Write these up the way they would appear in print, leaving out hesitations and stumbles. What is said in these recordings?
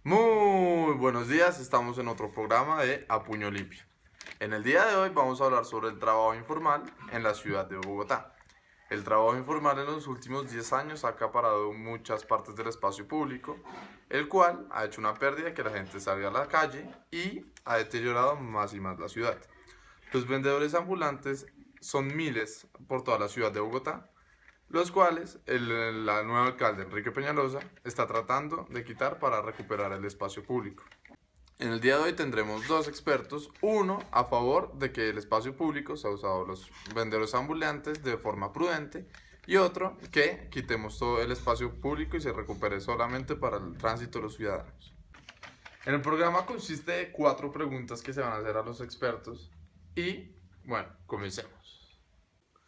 Muy buenos días, estamos en otro programa de A Puño Limpio. En el día de hoy vamos a hablar sobre el trabajo informal en la ciudad de Bogotá. El trabajo informal en los últimos 10 años ha acaparado muchas partes del espacio público, el cual ha hecho una pérdida que la gente salga a la calle y ha deteriorado más y más la ciudad. Los vendedores ambulantes son miles por toda la ciudad de Bogotá, los cuales la nueva alcalde Enrique Peñalosa está tratando de quitar para recuperar el espacio público. En el día de hoy tendremos dos expertos, uno a favor de que el espacio público sea usado los vendedores ambulantes de forma prudente y otro que quitemos todo el espacio público y se recupere solamente para el tránsito de los ciudadanos. En el programa consiste de 4 preguntas que se van a hacer a los expertos y bueno, comencemos.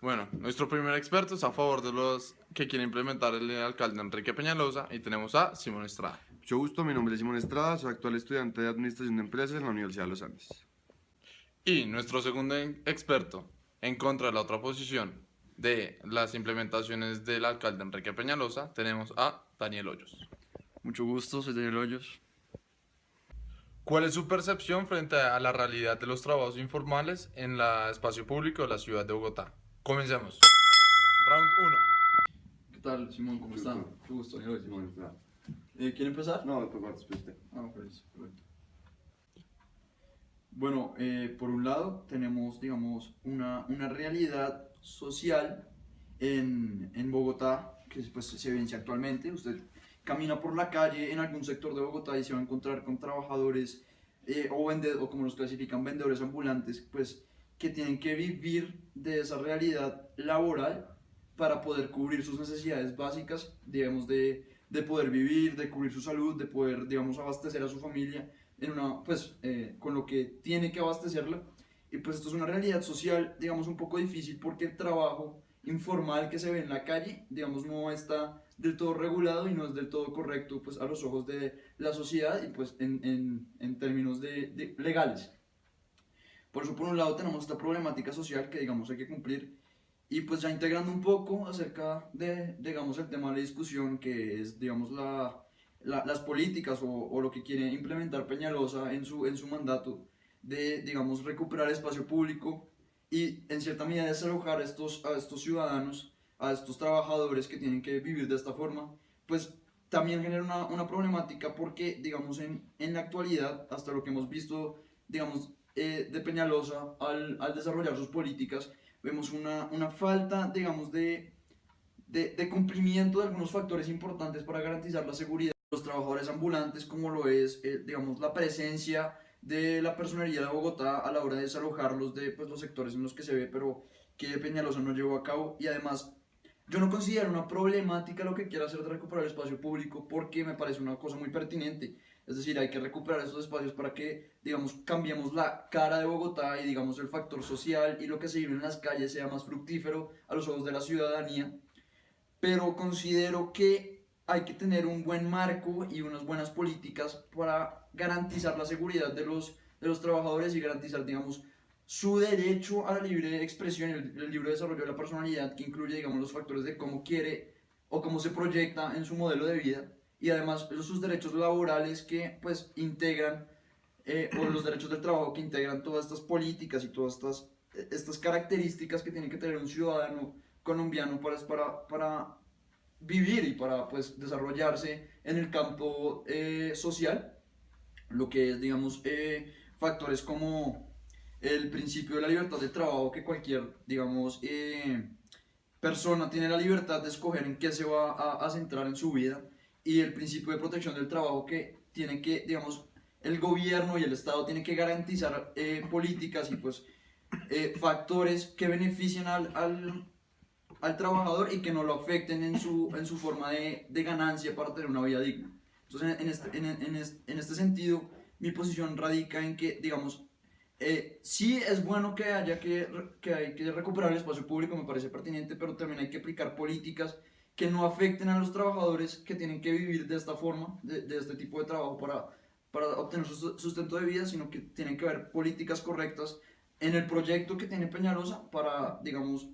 Bueno, nuestro primer experto es a favor de los que quieren implementar el alcalde Enrique Peñalosa y tenemos a Simón Estrada. Mucho gusto, mi nombre es Simón Estrada, soy actual estudiante de Administración de Empresas en la Universidad de los Andes. Y nuestro segundo experto en contra de la otra posición de las implementaciones del alcalde Enrique Peñalosa tenemos a Daniel Hoyos. Mucho gusto, soy Daniel Hoyos. ¿Cuál es su percepción frente a la realidad de los trabajos informales en el espacio público de la ciudad de Bogotá? Comencemos. Round 1. ¿Qué tal, Simón? ¿Cómo están? Mucho gusto, Daniel Hoyos. Simón Estrada. ¿Quiere empezar? No, después después usted. Pues, perfecto. Bueno, por un lado tenemos, digamos, una realidad social en Bogotá que pues, se evidencia actualmente. Usted camina por la calle en algún sector de Bogotá y se va a encontrar con trabajadores o como los clasifican, vendedores ambulantes, pues que tienen que vivir de esa realidad laboral para poder cubrir sus necesidades básicas, digamos, de poder vivir, de cubrir su salud, de poder, digamos, abastecer a su familia en una, pues, con lo que tiene que abastecerla. Y pues esto es una realidad social, digamos, un poco difícil porque el trabajo informal que se ve en la calle, digamos, no está del todo regulado y no es del todo correcto, pues, a los ojos de la sociedad y pues en términos de legales. Por eso, por un lado, tenemos esta problemática social que, digamos, hay que cumplir. Y pues ya integrando un poco acerca de, digamos, el tema de la discusión, que es, digamos, las políticas o lo que quiere implementar Peñalosa en su mandato de, digamos, recuperar espacio público y en cierta medida desalojar a estos ciudadanos, a estos trabajadores que tienen que vivir de esta forma, pues también genera una problemática porque, digamos, en la actualidad, hasta lo que hemos visto, digamos, de Peñalosa al desarrollar sus políticas, vemos una falta, digamos, de cumplimiento de algunos factores importantes para garantizar la seguridad de los trabajadores ambulantes, como lo es, digamos, la presencia de la personería de Bogotá a la hora de desalojarlos de pues, los sectores en los que se ve, pero que Peñalosa no llevó a cabo. Y además, yo no considero una problemática lo que quiera hacer de recuperar el espacio público porque me parece una cosa muy pertinente. Es decir, hay que recuperar esos espacios para que, digamos, cambiemos la cara de Bogotá y, digamos, el factor social y lo que se vive en las calles sea más fructífero a los ojos de la ciudadanía. Pero considero que hay que tener un buen marco y unas buenas políticas para garantizar la seguridad de los trabajadores y garantizar, digamos, su derecho a la libre expresión y el libre desarrollo de la personalidad, que incluye, digamos, los factores de cómo quiere o cómo se proyecta en su modelo de vida, y además sus derechos laborales que, pues, integran, o los derechos del trabajo que integran todas estas políticas y todas estas características que tiene que tener un ciudadano colombiano para vivir y para, pues, desarrollarse en el campo social, lo que es, digamos, factores como el principio de la libertad de trabajo, que cualquier, digamos, persona tiene la libertad de escoger en qué se va a centrar en su vida, y el principio de protección del trabajo que tiene que, digamos, el gobierno y el Estado tienen que garantizar políticas y pues factores que beneficien al trabajador y que no lo afecten en su forma de ganancia para tener una vida digna. Entonces, en este sentido, mi posición radica en que, digamos, sí es bueno que hay que recuperar el espacio público, me parece pertinente, pero también hay que aplicar políticas que no afecten a los trabajadores que tienen que vivir de esta forma, de este tipo de trabajo para obtener su sustento de vida, sino que tienen que haber políticas correctas en el proyecto que tiene Peñalosa para, digamos,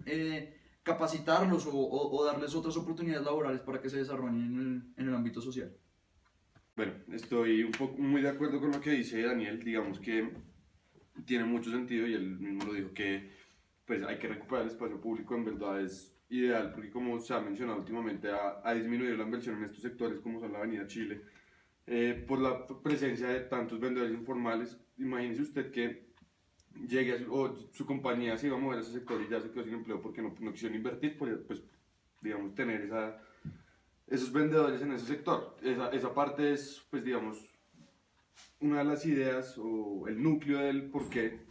capacitarlos o darles otras oportunidades laborales para que se desarrollen en el ámbito social. Bueno, estoy un poco muy de acuerdo con lo que dice Daniel, digamos que tiene mucho sentido y él mismo lo dijo que pues hay que recuperar el espacio público, en verdad es ideal porque como se ha mencionado últimamente ha disminuido la inversión en estos sectores como son la Avenida Chile por la presencia de tantos vendedores informales. Imagínese usted que llegue o su compañía se iba a mover a ese sector y ya se quedó sin empleo porque no quisieron invertir, pues digamos tener esos vendedores en ese sector. Esa parte es pues digamos una de las ideas o el núcleo del por qué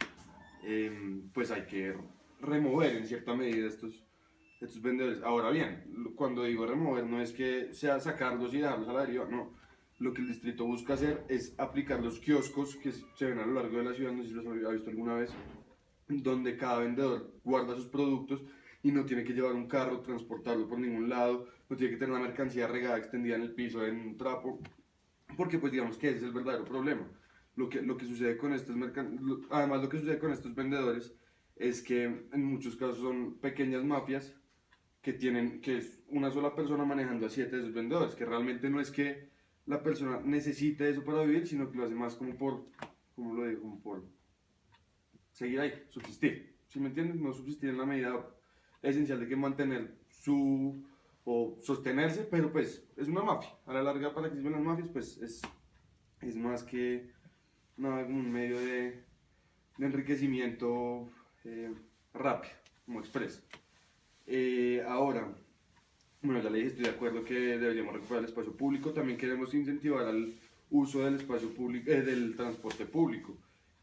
pues hay que remover en cierta medida estos vendedores. Ahora bien, cuando digo remover no es que sea sacarlos y dejarlos a la deriva, no. Lo que el distrito busca hacer es aplicar los kioscos que se ven a lo largo de la ciudad, no sé si los había visto alguna vez, donde cada vendedor guarda sus productos y no tiene que llevar un carro, transportarlo por ningún lado, no tiene que tener la mercancía regada, extendida en el piso, en un trapo, porque pues digamos que ese es el verdadero problema. Lo que sucede con además lo que sucede con estos vendedores es que en muchos casos son pequeñas mafias que es una sola persona manejando a 7 de esos vendedores, que realmente no es que la persona necesite eso para vivir, sino que lo hace más como ¿cómo lo digo? Como por seguir ahí, subsistir. ¿Sí me entienden? No subsistir en la medida esencial de que mantener o sostenerse, pero pues es una mafia. A la larga, para que sirvan las mafias, pues es más que nada como un medio de enriquecimiento rápido, como express. Ahora, bueno, ya le dije, estoy de acuerdo que deberíamos recuperar el espacio público. También queremos incentivar al uso del espacio público, del transporte público.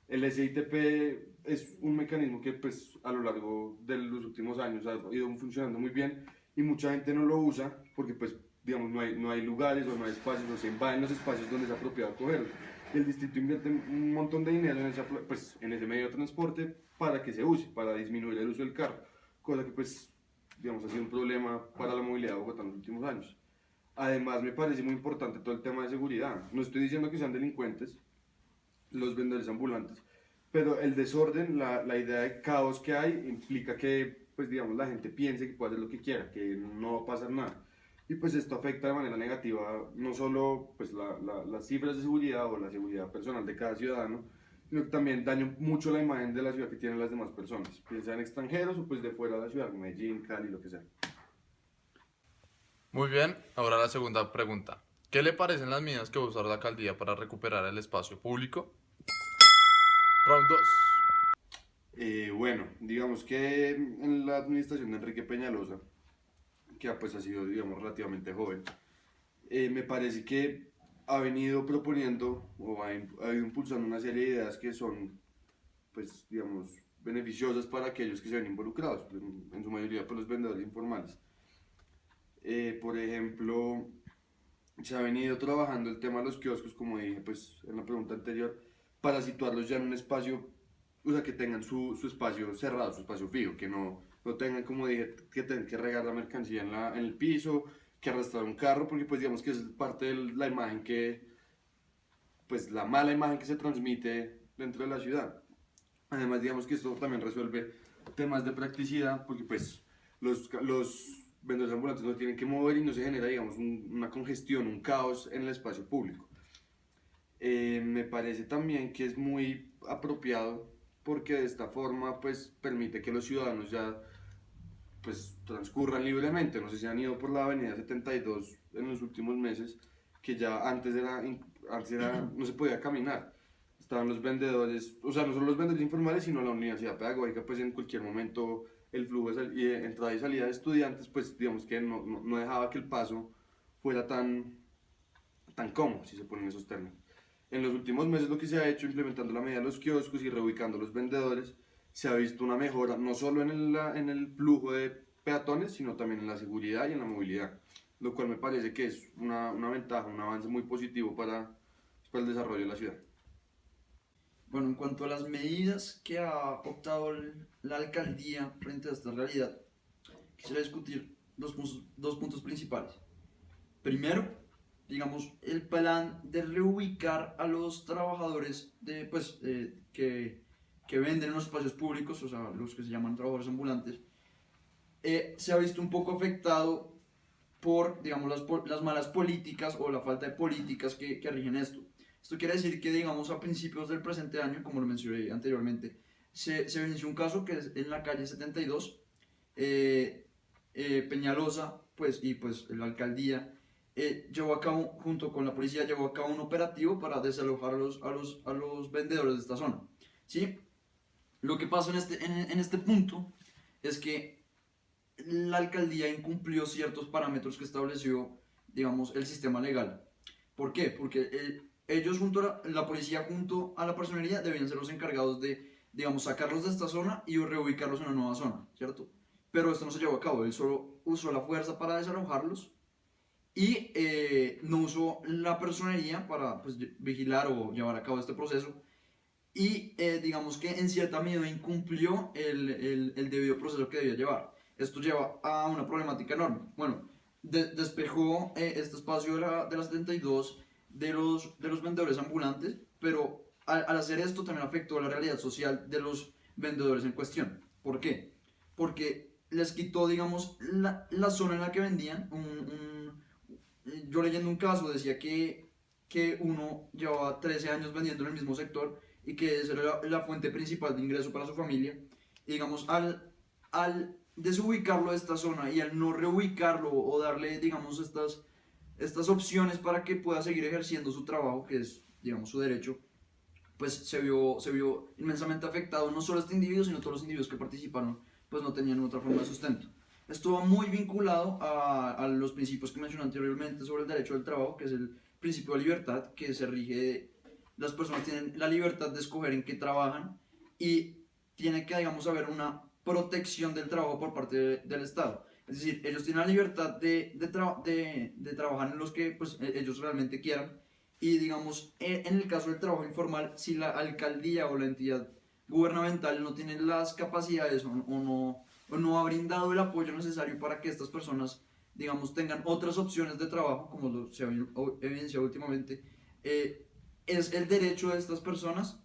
El SITP es un mecanismo que pues a lo largo de los últimos años ha ido funcionando muy bien y mucha gente no lo usa porque pues digamos no hay lugares o no hay espacios, no se invaden los espacios donde es apropiado cogerlo. El distrito invierte un montón de dinero en ese medio de transporte para que se use, para disminuir el uso del carro, cosa que pues digamos ha sido un problema para la movilidad de Bogotá en los últimos años. Además me parece muy importante todo el tema de seguridad. No estoy diciendo que sean delincuentes los vendedores ambulantes, pero el desorden, la idea de caos que hay implica que pues digamos la gente piense que puede hacer lo que quiera, que no va a pasar nada. Y pues esto afecta de manera negativa no solo pues las cifras de seguridad o la seguridad personal de cada ciudadano, sino que también daña mucho la imagen de la ciudad que tienen las demás personas, bien sean extranjeros o pues de fuera de la ciudad, Medellín, Cali, lo que sea. Muy bien, ahora la segunda pregunta. ¿Qué le parecen las medidas que va a usar la alcaldía para recuperar el espacio público? Round 2. Bueno, digamos que en la administración de Enrique Peñalosa, que pues ha sido digamos relativamente joven, me parece que ha venido proponiendo o ha ido impulsando una serie de ideas que son, pues, digamos, beneficiosas para aquellos que se ven involucrados, pues, en su mayoría por los vendedores informales. Por ejemplo, se ha venido trabajando el tema de los kioscos, como dije pues, en la pregunta anterior, para situarlos ya en un espacio, o sea, que tengan su espacio cerrado, su espacio fijo, que no tengan, como dije, que tener que regar la mercancía en el piso, que arrastrar un carro, porque pues digamos que es parte de la imagen pues la mala imagen que se transmite dentro de la ciudad. Además, digamos que esto también resuelve temas de practicidad, porque pues los vendedores ambulantes no tienen que mover y no se genera, digamos, una congestión, un caos en el espacio público. Me parece también que es muy apropiado porque de esta forma pues permite que los ciudadanos ya pues transcurran libremente. No sé si han ido por la avenida 72 en los últimos meses, que ya antes era no se podía caminar. Estaban los vendedores, o sea, no solo los vendedores informales, sino la universidad pedagógica, pues en cualquier momento el flujo de entrada y salida de estudiantes, pues digamos que no dejaba que el paso fuera tan cómodo, si se ponen esos términos. En los últimos meses lo que se ha hecho implementando la medida de los kioscos y reubicando los vendedores, se ha visto una mejora no solo en el flujo de peatones, sino también en la seguridad y en la movilidad, lo cual me parece que es una ventaja, un avance muy positivo para el desarrollo de la ciudad. Bueno, en cuanto a las medidas que ha optado la alcaldía frente a esta realidad, quisiera discutir dos puntos principales. Primero, digamos, el plan de reubicar a los trabajadores que venden en los espacios públicos, o sea, los que se llaman trabajadores ambulantes, se ha visto un poco afectado por, digamos, las malas políticas o la falta de políticas que rigen esto. Esto quiere decir que, digamos, a principios del presente año, como lo mencioné anteriormente, se inició un caso que es en la calle 72, Peñalosa, pues, y pues la alcaldía llevó a cabo, junto con la policía, llevó a cabo un operativo para desalojar a los vendedores de esta zona, ¿sí? Lo que pasa en este punto es que la alcaldía incumplió ciertos parámetros que estableció, digamos, el sistema legal. ¿Por qué? Porque ellos junto a la policía junto a la personería debían ser los encargados de, digamos, sacarlos de esta zona y reubicarlos en una nueva zona, ¿cierto? Pero esto no se llevó a cabo, él solo usó la fuerza para desalojarlos y no usó la personería para pues, vigilar o llevar a cabo este proceso y digamos que en cierta medida incumplió el debido proceso que debía llevar. Esto lleva a una problemática enorme. Bueno, despejó este espacio de la 72 de los vendedores ambulantes, pero al hacer esto también afectó la realidad social de los vendedores en cuestión. ¿Por qué? Porque les quitó, digamos, la zona en la que vendían. Yo leyendo un caso decía que uno llevaba 13 años vendiendo en el mismo sector y que esa era la fuente principal de ingreso para su familia. Y digamos, al desubicarlo de esta zona y al no reubicarlo o darle, digamos, estas opciones para que pueda seguir ejerciendo su trabajo, que es, digamos, su derecho, pues se vio inmensamente afectado no solo este individuo, sino todos los individuos que participaron, pues no tenían otra forma de sustento. Esto va muy vinculado a los principios que mencioné anteriormente sobre el derecho del trabajo, que es el principio de libertad, que se rige, las personas tienen la libertad de escoger en qué trabajan y tiene que, digamos, haber una protección del trabajo por parte del Estado. Es decir, ellos tienen la libertad de trabajar en los que pues, ellos realmente quieran y, digamos, en el caso del trabajo informal, si la alcaldía o la entidad gubernamental no tiene las capacidades o no ha brindado el apoyo necesario para que estas personas, digamos, tengan otras opciones de trabajo, como se ha evidenciado últimamente, es el derecho de estas personas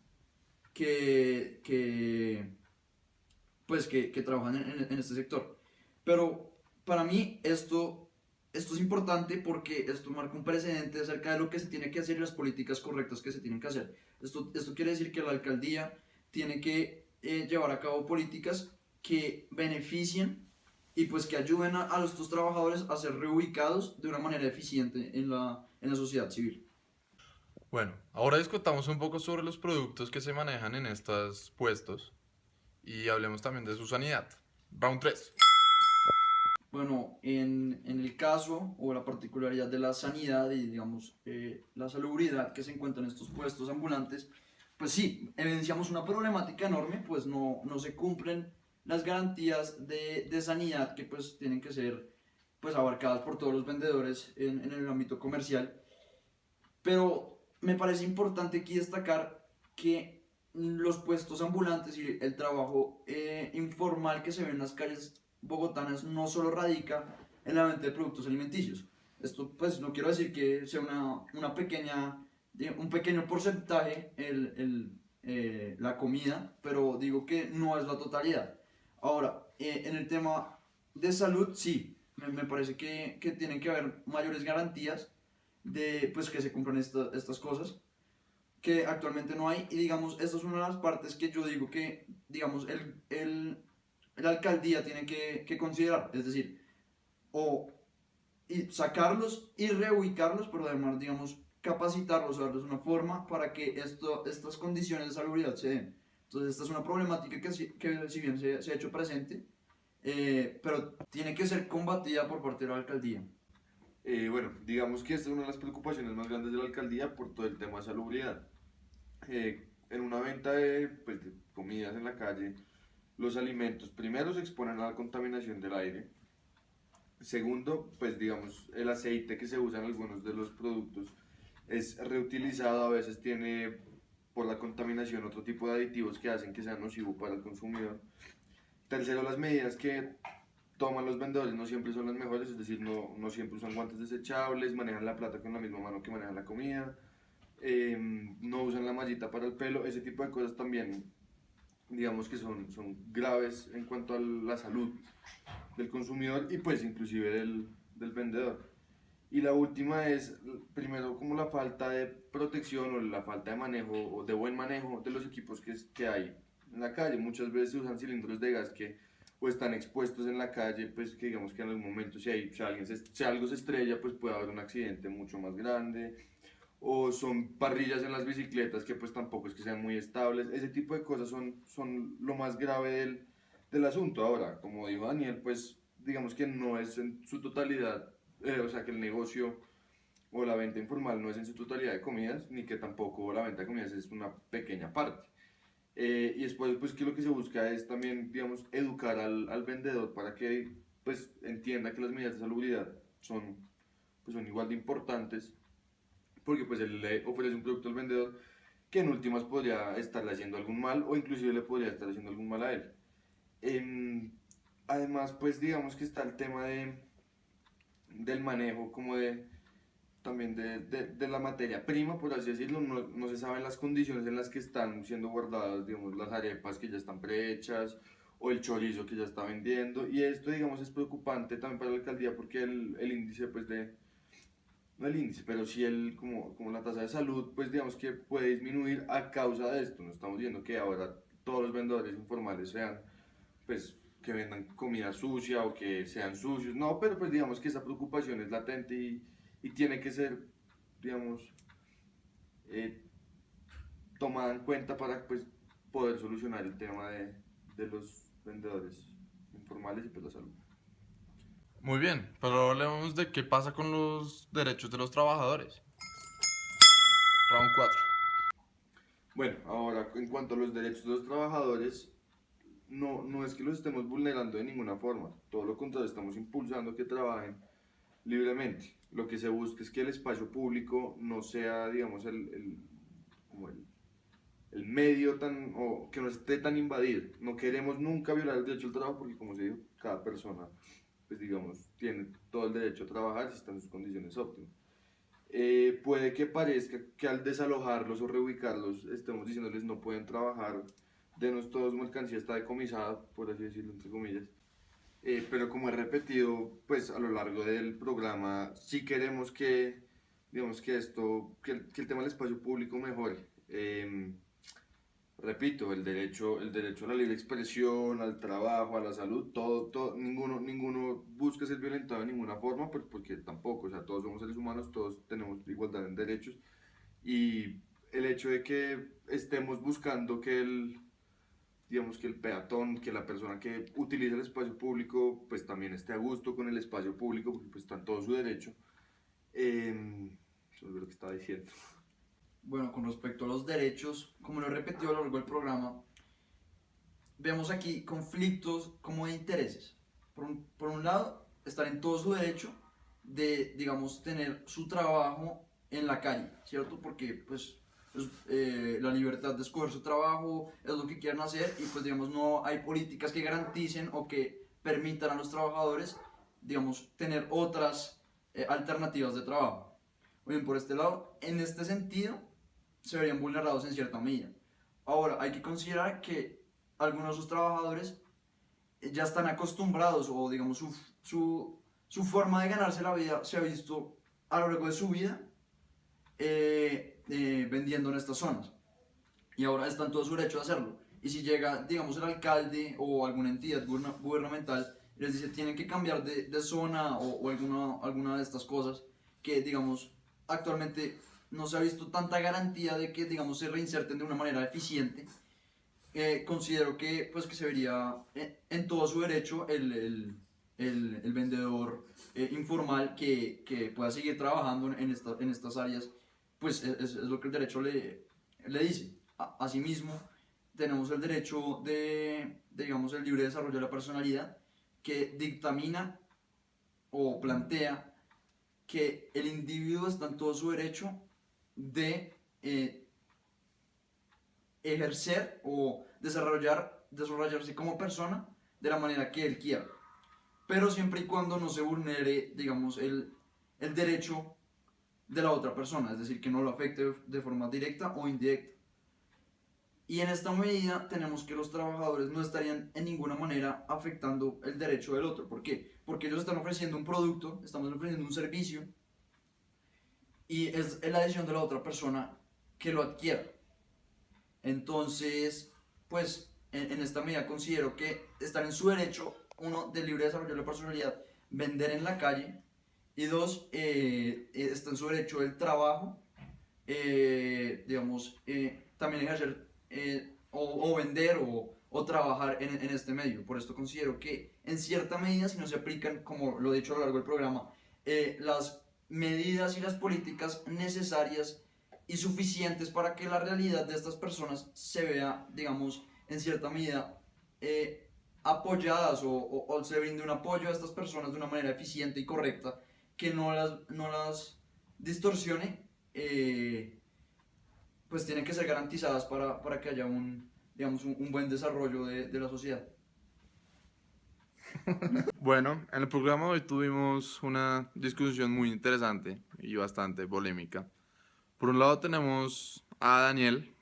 pues que trabajan en este sector. Pero para mí esto es importante porque esto marca un precedente acerca de lo que se tiene que hacer y las políticas correctas que se tienen que hacer. Esto quiere decir que la alcaldía tiene que llevar a cabo políticas que beneficien y pues que ayuden a estos trabajadores a ser reubicados de una manera eficiente en la sociedad civil. Bueno, ahora discutamos un poco sobre los productos que se manejan en estos puestos y hablemos también de su sanidad. Round 3. Bueno, en el caso o la particularidad de la sanidad y digamos la salubridad que se encuentra en estos puestos ambulantes, pues sí, evidenciamos una problemática enorme, pues no se cumplen las garantías de sanidad que pues tienen que ser pues abarcadas por todos los vendedores en el ámbito comercial. Pero me parece importante aquí destacar que los puestos ambulantes y el trabajo informal que se ve en las calles bogotanas no solo radica en la venta de productos alimenticios. Esto pues no quiero decir que sea un pequeño porcentaje la comida, pero digo que no es la totalidad. Ahora, en el tema de salud, sí, me parece que tienen que haber mayores garantías de pues, que se cumplan estas cosas que actualmente no hay y digamos, esta es una de las partes que yo digo que digamos, la alcaldía tiene que considerar, es decir, y sacarlos y reubicarlos, pero además, digamos, capacitarlos, o darles una forma para que estas condiciones de salubridad se den. Entonces, esta es una problemática que si bien se ha hecho presente, pero tiene que ser combatida por parte de la alcaldía. Bueno, digamos que esta es una de las preocupaciones más grandes de la alcaldía por todo el tema de salubridad. En una venta pues, de comidas en la calle, los alimentos primero se exponen a la contaminación del aire. Segundo, pues digamos, el aceite que se usa en algunos de los productos es reutilizado, a veces tiene por la contaminación otro tipo de aditivos que hacen que sea nocivo para el consumidor. Tercero, las medidas que toman los vendedores no siempre son las mejores, es decir, no siempre usan guantes desechables, manejan la plata con la misma mano que manejan la comida, no usan la mallita para el pelo, ese tipo de cosas también digamos que son graves en cuanto a la salud del consumidor y pues inclusive del vendedor. Y la última es, primero, como la falta de protección o la falta de manejo o de buen manejo de los equipos que hay en la calle. Muchas veces usan cilindros de gas que o están expuestos en la calle, pues que digamos que en algún momento si algo se estrella, pues puede haber un accidente mucho más grande. O son parrillas en las bicicletas que pues tampoco es que sean muy estables. Ese tipo de cosas son lo más grave del asunto. Ahora, como dijo Daniel, pues digamos que no es en su totalidad, o sea que el negocio o la venta informal no es en su totalidad de comidas, ni que tampoco la venta de comidas es una pequeña parte. Y después, pues que lo que se busca es también, digamos, educar al vendedor para que pues entienda que las medidas de salubridad son igual de importantes, porque pues él le ofrece un producto al vendedor que en últimas podría estarle haciendo algún mal o inclusive le podría estar haciendo algún mal a él. Además, pues digamos que está el tema del manejo como también de la materia prima, por así decirlo. No se saben las condiciones en las que están siendo guardadas, digamos, las arepas que ya están prehechas o el chorizo que ya está vendiendo, y esto, digamos, es preocupante también para la alcaldía porque el índice, pues, no el índice, pero sí como la tasa de salud, pues, digamos que puede disminuir a causa de esto. No estamos viendo que ahora todos los vendedores informales sean, pues, que vendan comida sucia o que sean sucios, no, pero pues digamos que esa preocupación es latente y tiene que ser, digamos, eh, tomada en cuenta para pues poder solucionar el tema de los vendedores informales y pues la salud. Muy bien, pero hablemos de qué pasa con los derechos de los trabajadores. Round 4. Bueno, ahora en cuanto a los derechos de los trabajadores, no es que los estemos vulnerando de ninguna forma, todo lo contrario, estamos impulsando que trabajen libremente. Lo que se busca es que el espacio público no sea, digamos, como el medio o que no esté tan invadido. No queremos nunca violar el derecho al trabajo porque, como se dijo, cada persona, pues digamos, tiene todo el derecho a trabajar si está en sus condiciones óptimas. Puede que parezca que al desalojarlos o reubicarlos estemos diciéndoles no pueden trabajar, denos todos mercancía está decomisada, por así decirlo, entre comillas. Pero como he repetido, pues a lo largo del programa, sí queremos que, digamos, que el tema del espacio público mejore. Repito, el derecho a la libre expresión, al trabajo, a la salud, todo, ninguno busca ser violentado de ninguna forma, porque tampoco, o sea, todos somos seres humanos, todos tenemos igualdad en derechos, y el hecho de que estemos buscando digamos que el peatón, que la persona que utiliza el espacio público, pues también esté a gusto con el espacio público, porque pues está en todo su derecho. Eso es lo que estaba diciendo. Bueno, con respecto a los derechos, como lo he repetido a lo largo del programa, vemos aquí conflictos como de intereses. Por un lado, estar en todo su derecho de, digamos, tener su trabajo en la calle, ¿cierto? Porque, pues, la libertad de escoger su trabajo es lo que quieran hacer y, pues, digamos, no hay políticas que garanticen o que permitan a los trabajadores, digamos, tener otras alternativas de trabajo. Muy bien, por este lado, en este sentido, se verían vulnerados en cierta medida. Ahora, hay que considerar que algunos de sus trabajadores ya están acostumbrados o digamos su forma de ganarse la vida se ha visto a lo largo de su vida vendiendo en estas zonas y ahora están en todo su derecho a hacerlo. Y si llega, digamos, el alcalde o alguna entidad gubernamental y les dice tienen que cambiar de zona o alguna de estas cosas que, digamos, actualmente no se ha visto tanta garantía de que, digamos, se reinserten de una manera eficiente, considero que, pues, que se vería en todo su derecho el vendedor informal que pueda seguir trabajando en estas áreas, pues es lo que el derecho le dice. Asimismo, tenemos el derecho digamos, el libre desarrollo de la personalidad, que dictamina o plantea que el individuo está en todo su derecho de ejercer o desarrollarse como persona de la manera que él quiera, pero siempre y cuando no se vulnere, digamos, el derecho de la otra persona, es decir, que no lo afecte de forma directa o indirecta. Y en esta medida tenemos que los trabajadores no estarían en ninguna manera afectando el derecho del otro. ¿Por qué? Porque ellos están ofreciendo un producto, estamos ofreciendo un servicio y es la decisión de la otra persona que lo adquiera. Entonces, pues en esta medida considero que están en su derecho, uno, de libre desarrollo de la personalidad, vender en la calle, y dos, está en su derecho el trabajo, digamos, también ejercer o vender o trabajar en este medio. Por esto considero que en cierta medida, si no se aplican, como lo he dicho a lo largo del programa, las medidas y las políticas necesarias y suficientes para que la realidad de estas personas se vea, digamos, en cierta medida apoyadas o se brinde un apoyo a estas personas de una manera eficiente y correcta, que no las distorsione, pues tienen que ser garantizadas para que haya digamos, un buen desarrollo de la sociedad. Bueno, en el programa de hoy tuvimos una discusión muy interesante y bastante polémica. Por un lado tenemos a Daniel,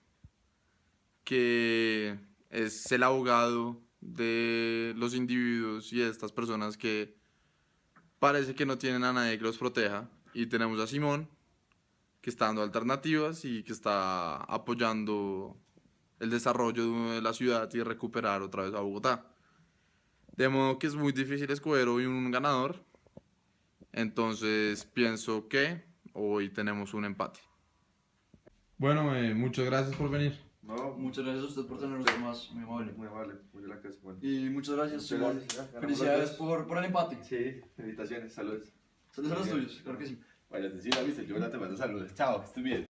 que es el abogado de los individuos y de estas personas que parece que no tienen a nadie que los proteja. Y tenemos a Simón, que está dando alternativas y que está apoyando el desarrollo de la ciudad y recuperar otra vez a Bogotá. De modo que es muy difícil escoger hoy un ganador. Entonces pienso que hoy tenemos un empate. Bueno, muchas gracias por venir. No, Muchas gracias a usted por tenernos más, muy amable. muy amable, muy de la casa. Bueno. Y muchas gracias, Muchas Simón. gracias, ganamos Felicidades los dos. por el empate. Sí, felicitaciones, saludos. Saludos a los Bien. tuyos, claro que sí. Vaya, sí, la viste, yo ahora te mando saludos. Chao, que estés bien.